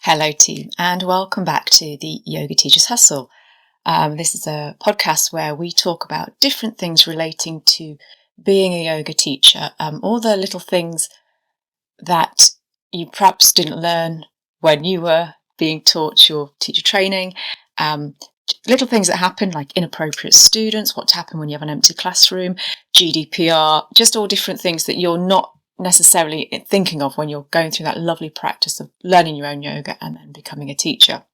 Hello team, and welcome back to the Yoga Teachers Hustle. This is a podcast where we talk about different things relating to being a yoga teacher, all the little things that you perhaps didn't learn when you were being taught your teacher training, little things that happen like inappropriate students, what to happen when you have an empty classroom, GDPR, just all different things that you're not necessarily thinking of when you're going through that lovely practice of learning your own yoga and then becoming a teacher.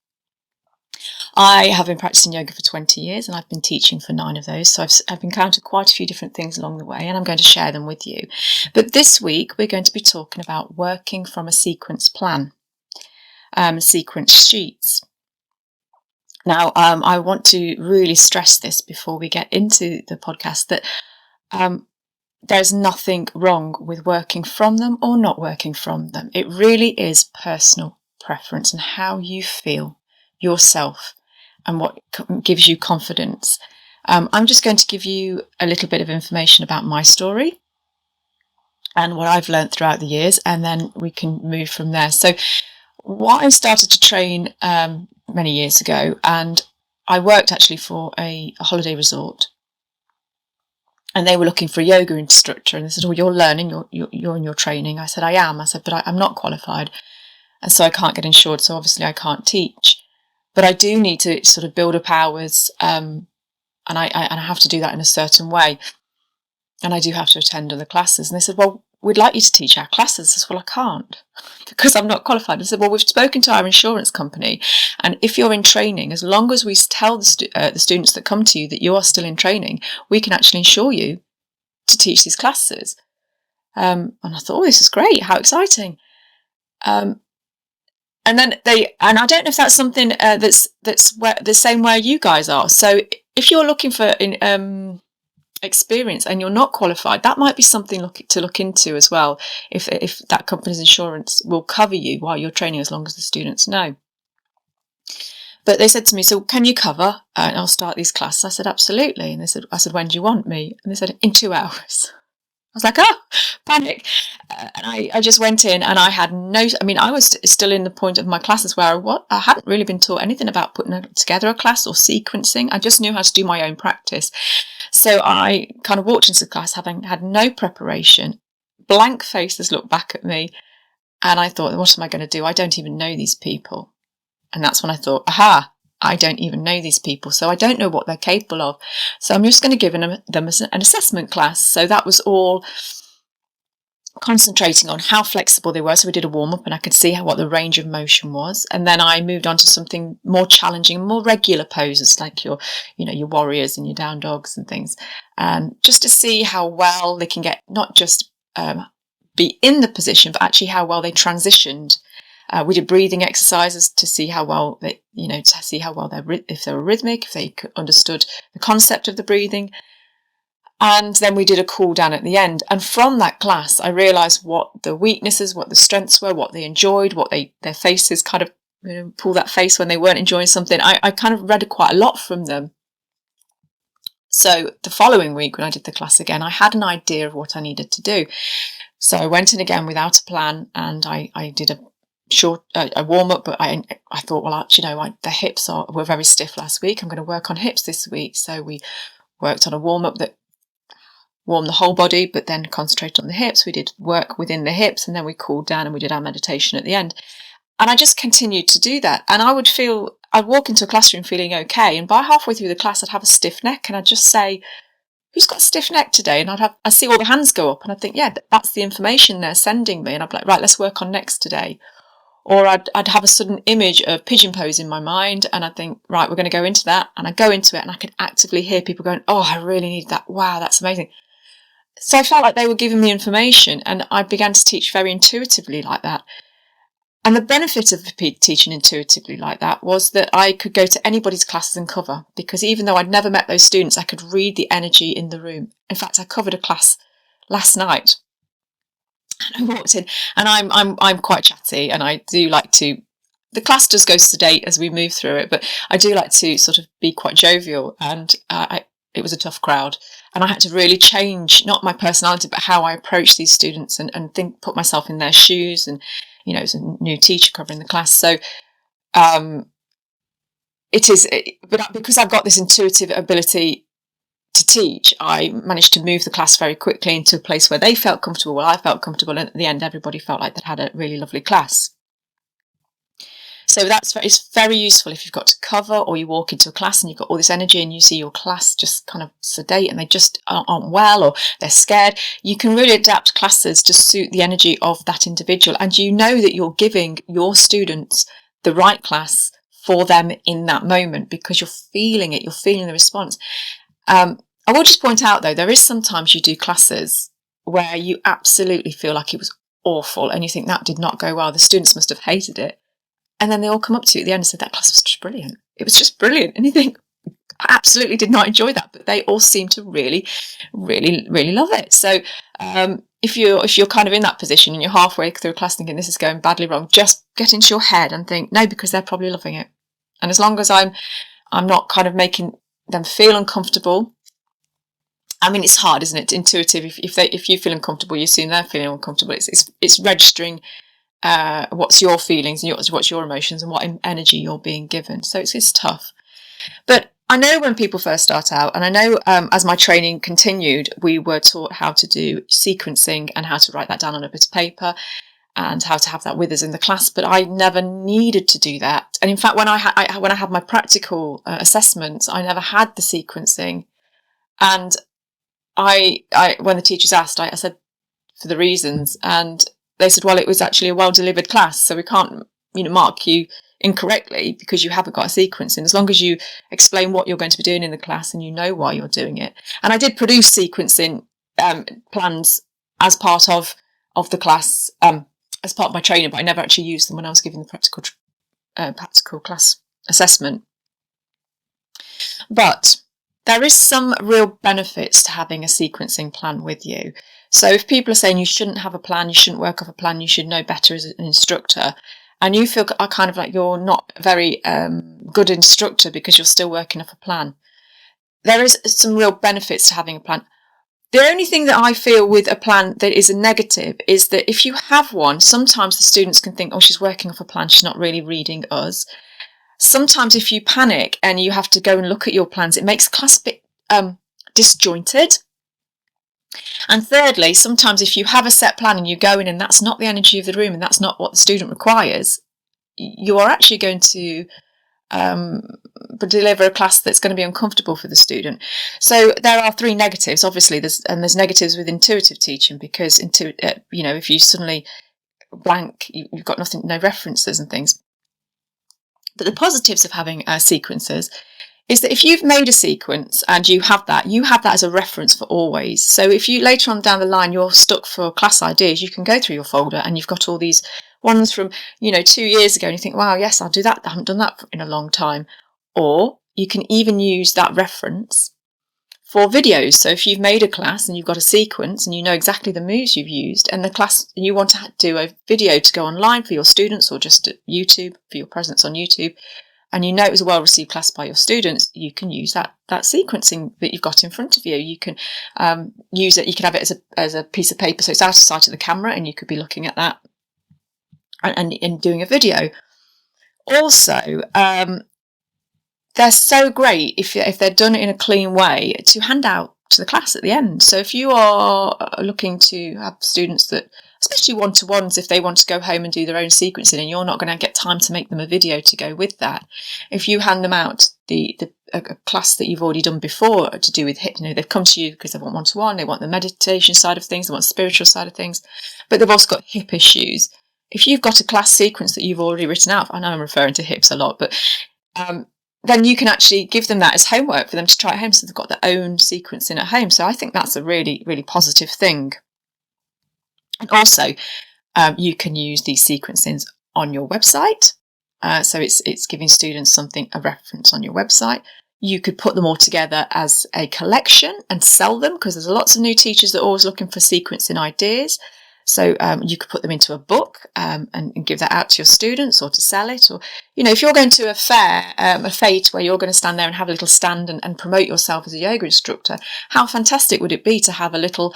I have been practicing yoga for 20 years and I've been teaching for 9 of those, so I've encountered quite a few different things along the way, and I'm going to share them with you. But this week we're going to be talking about working from a sequence plan, sequence sheets. Now, I want to really stress this before we get into the podcast that there's nothing wrong with working from them or not working from them. It really is personal preference and how you feel yourself and what gives you confidence. I'm just going to give you a little bit of information about my story and what I've learned throughout the years, and then we can move from there. So I started to train many years ago, and I worked actually for a holiday resort. And they were looking for a yoga instructor, and they said, "Oh, you're learning, you're in your training." I said, "I am." I said, "But I'm not qualified, and so I can't get insured. So obviously I can't teach, but I do need to sort of build up hours, and I have to do that in a certain way, and I do have to attend other classes." And they said, "Well, we'd like you to teach our classes." I said, "Well, I can't because I'm not qualified." I said, "Well, we've spoken to our insurance company, and if you're in training, as long as we tell the students that come to you that you are still in training, we can actually insure you to teach these classes." And I thought, "Oh, this is great! How exciting!" And then and I don't know if that's something that's where, the same where you guys are. So if you're looking for experience and you're not qualified, that might be something to look into as well, if that company's insurance will cover you while you're training, as long as the students know. But they said to me, "So can you cover and I'll start these classes?" I said, "Absolutely." And I said, "When do you want me?" And they said, "In 2 hours." I was like, "Oh, panic." And I just went in, and I had I was still in the point of my classes where I hadn't really been taught anything about putting together a class or sequencing. I just knew how to do my own practice. So I kind of walked into the class having had no preparation, blank faces looked back at me, and I thought, what am I going to do? I don't even know these people. And that's when I thought, aha, I don't even know these people, so I don't know what they're capable of. So I'm just going to give them an assessment class. So that was all concentrating on how flexible they were. So we did a warm-up, and I could see what the range of motion was. And then I moved on to something more challenging, more regular poses, like your warriors and your down dogs and things. And just to see how well they can get, not just be in the position, but actually how well they transitioned. We did breathing exercises to see how well if they were rhythmic, if they understood the concept of the breathing. And then we did a cool down at the end. And from that class, I realised what the weaknesses, what the strengths were, what they enjoyed, what their faces kind of, pull that face when they weren't enjoying something. I kind of read quite a lot from them. So the following week, when I did the class again, I had an idea of what I needed to do. So I went in again without a plan, and I did a warm up, but I thought, well, the hips were very stiff last week. I'm going to work on hips this week. So we worked on a warm up that warmed the whole body, but then concentrated on the hips. We did work within the hips, and then we cooled down and we did our meditation at the end. And I just continued to do that. And I'd walk into a classroom feeling okay, and by halfway through the class, I'd have a stiff neck, and I'd just say, "Who's got a stiff neck today?" And I'd see all the hands go up, and I'd think, yeah, that's the information they're sending me. And I'd be like, right, let's work on next today. Or I'd have a sudden image of pigeon pose in my mind, and I'd think, right, we're going to go into that. And I'd go into it, and I could actively hear people going, "Oh, I really need that. Wow, that's amazing." So I felt like they were giving me information, and I began to teach very intuitively like that. And the benefit of teaching intuitively like that was that I could go to anybody's classes and cover, because even though I'd never met those students, I could read the energy in the room. In fact, I covered a class last night. And I walked in, and I'm quite chatty, and I do like to. The class does go sedate as we move through it, but I do like to sort of be quite jovial. And it was a tough crowd, and I had to really change not my personality, but how I approach these students, and put myself in their shoes, and as a new teacher covering the class. So but because I've got this intuitive ability to teach, I managed to move the class very quickly into a place where they felt comfortable, I felt comfortable, and at the end everybody felt like they'd had a really lovely class. So it's very useful if you've got to cover, or you walk into a class and you've got all this energy and you see your class just kind of sedate and they just aren't well, or they're scared. You can really adapt classes to suit the energy of that individual, and you know that you're giving your students the right class for them in that moment because you're feeling it, you're feeling the response. I will just point out though, there is sometimes you do classes where you absolutely feel like it was awful and you think that did not go well, the students must have hated it. And then they all come up to you at the end and say, that class was just brilliant. It was just brilliant. And you think, I absolutely did not enjoy that. But they all seem to really, really, really love it. So if you're kind of in that position and you're halfway through a class thinking this is going badly wrong, just get into your head and think, no, because they're probably loving it. And as long as I'm not kind of making them feel uncomfortable. I mean, it's hard, isn't it? Intuitive. If you feel uncomfortable, you assume they're feeling uncomfortable. It's registering what's your feelings and what's your emotions and what energy you're being given. So it's tough. But I know when people first start out, and I know as my training continued, we were taught how to do sequencing and how to write that down on a bit of paper and how to have that with us in the class. But I never needed to do that. And in fact, when I had my practical assessments, I never had the sequencing. And I when the teachers asked, I said for the reasons, and they said, well, it was actually a well-delivered class, so we can't, mark you incorrectly because you haven't got a sequencing, as long as you explain what you're going to be doing in the class and you know why you're doing it. And I did produce sequencing plans as part of the class, as part of my training, but I never actually used them when I was giving the practical class assessment. But there is some real benefits to having a sequencing plan with you. So if people are saying you shouldn't have a plan, you shouldn't work off a plan, you should know better as an instructor, and you feel kind of like you're not a very good instructor because you're still working off a plan, there is some real benefits to having a plan. The only thing that I feel with a plan that is a negative is that if you have one, sometimes the students can think, oh, she's working off a plan, she's not really reading us. Sometimes if you panic and you have to go and look at your plans, it makes class a bit disjointed. And thirdly, sometimes if you have a set plan and you go in and that's not the energy of the room and that's not what the student requires, you are actually going to deliver a class that's going to be uncomfortable for the student. So there are three negatives. Obviously, there's negatives with intuitive teaching because if you suddenly blank, you've got nothing, no references and things. But the positives of having sequences is that if you've made a sequence and you have that as a reference for always. So if you later on down the line you're stuck for class ideas, you can go through your folder and you've got all these ones from 2 years ago and you think, wow, yes, I'll do that. I haven't done that in a long time. Or you can even use that reference for videos. So if you've made a class and you've got a sequence and you know exactly the moves you've used, and the class you want to do a video to go online for your students or just at YouTube for your presence on YouTube, and you know it was a well-received class by your students, you can use that sequencing that you've got in front of you. You can use it. You can have it as a piece of paper, so it's out of sight of the camera, and you could be looking at that and doing a video. Also, they're so great if they're done in a clean way to hand out to the class at the end. So if you are looking to have students that, especially one-to-ones, if they want to go home and do their own sequencing and you're not going to get time to make them a video to go with that, if you hand them out a class that you've already done before to do with HIP, they've come to you because they want one-to-one, they want the meditation side of things, they want the spiritual side of things, but they've also got HIP issues. If you've got a class sequence that you've already written out, I know I'm referring to HIPs a lot, but then you can actually give them that as homework for them to try at home, so they've got their own sequencing at home. So I think that's a really, really positive thing. And also, you can use these sequencings on your website. So it's giving students a reference on your website. You could put them all together as a collection and sell them, because there's lots of new teachers that are always looking for sequencing ideas. So you could put them into a book and give that out to your students or to sell it. Or, if you're going to a fair, a fete where you're going to stand there and have a little stand and promote yourself as a yoga instructor, how fantastic would it be to have a little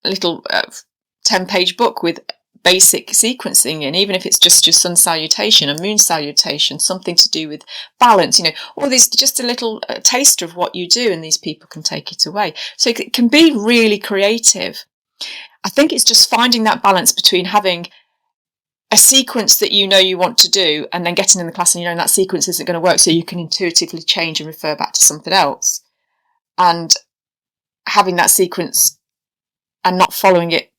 10-page book with basic sequencing in, even if it's just your sun salutation, a moon salutation, something to do with balance, all these, just a little taster of what you do, and these people can take it away. So it can be really creative. I think it's just finding that balance between having a sequence that you want to do, and then getting in the class and that sequence isn't going to work, so you can intuitively change and refer back to something else, and having that sequence and not following it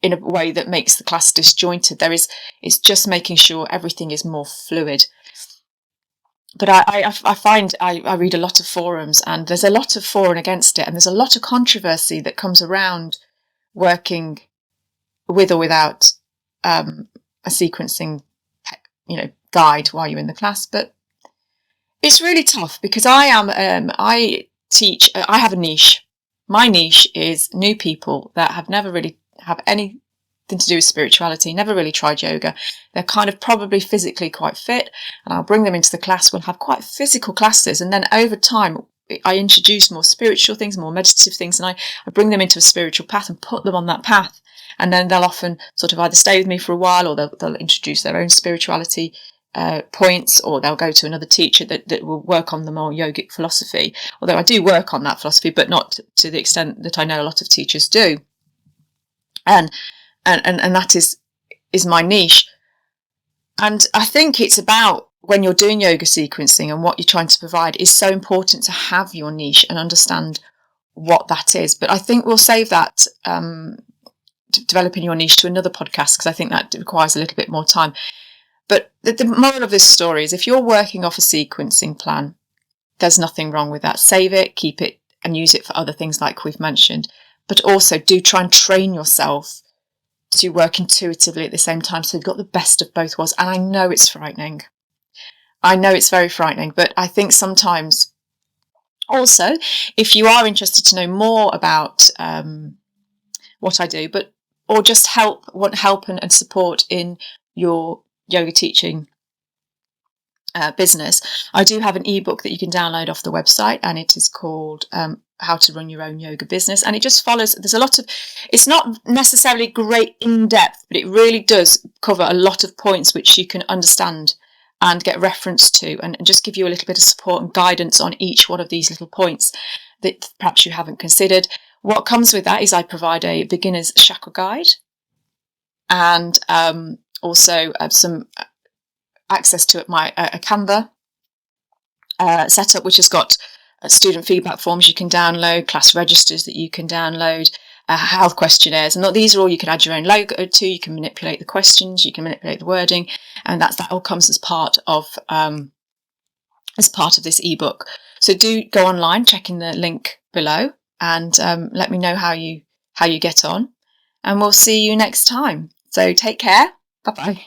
in a way that makes the class disjointed. It's just making sure everything is more fluid. But I find I read a lot of forums, and there's a lot of for and against it, and there's a lot of controversy that comes around working with or without a sequencing guide while you're in the class. But it's really tough, because I have a niche. My niche is new people that have never really have anything to do with spirituality, never really tried yoga. They're kind of probably physically quite fit, and I'll bring them into the class. We'll have quite physical classes, and then over time I introduce more spiritual things, more meditative things, and I bring them into a spiritual path and put them on that path. And then they'll often sort of either stay with me for a while, or they'll introduce their own spirituality points, or they'll go to another teacher that will work on the more yogic philosophy. Although I do work on that philosophy, but not to the extent that I know a lot of teachers do. And that is my niche. And I think it's about, when you're doing yoga sequencing and what you're trying to provide, is so important to have your niche and understand what that is. But I think we'll save that developing your niche to another podcast, because I think that requires a little bit more time. But the moral of this story is, if you're working off a sequencing plan, there's nothing wrong with that. Save it, keep it, and use it for other things like we've mentioned. But also do try and train yourself to work intuitively at the same time, so you've got the best of both worlds. And I know it's frightening. I know it's very frightening, but I think sometimes also, if you are interested to know more about what I do, or just want help and support in your yoga teaching business, I do have an ebook that you can download off the website, and it is called How to Run Your Own Yoga Business. And it just follows, there's a lot of, it's not necessarily great in depth, but it really does cover a lot of points which you can understand and get reference to, and just give you a little bit of support and guidance on each one of these little points that perhaps you haven't considered. What comes with that is I provide a beginner's chakra guide, and also some access to a Canva setup, which has got student feedback forms you can download, class registers that you can download, health questionnaires, and these are all you can add your own logo to. You can manipulate the questions, you can manipulate the wording, and that all comes as part of this ebook. So do go online, check in the link below, and let me know how you get on, and we'll see you next time. So take care. Bye bye.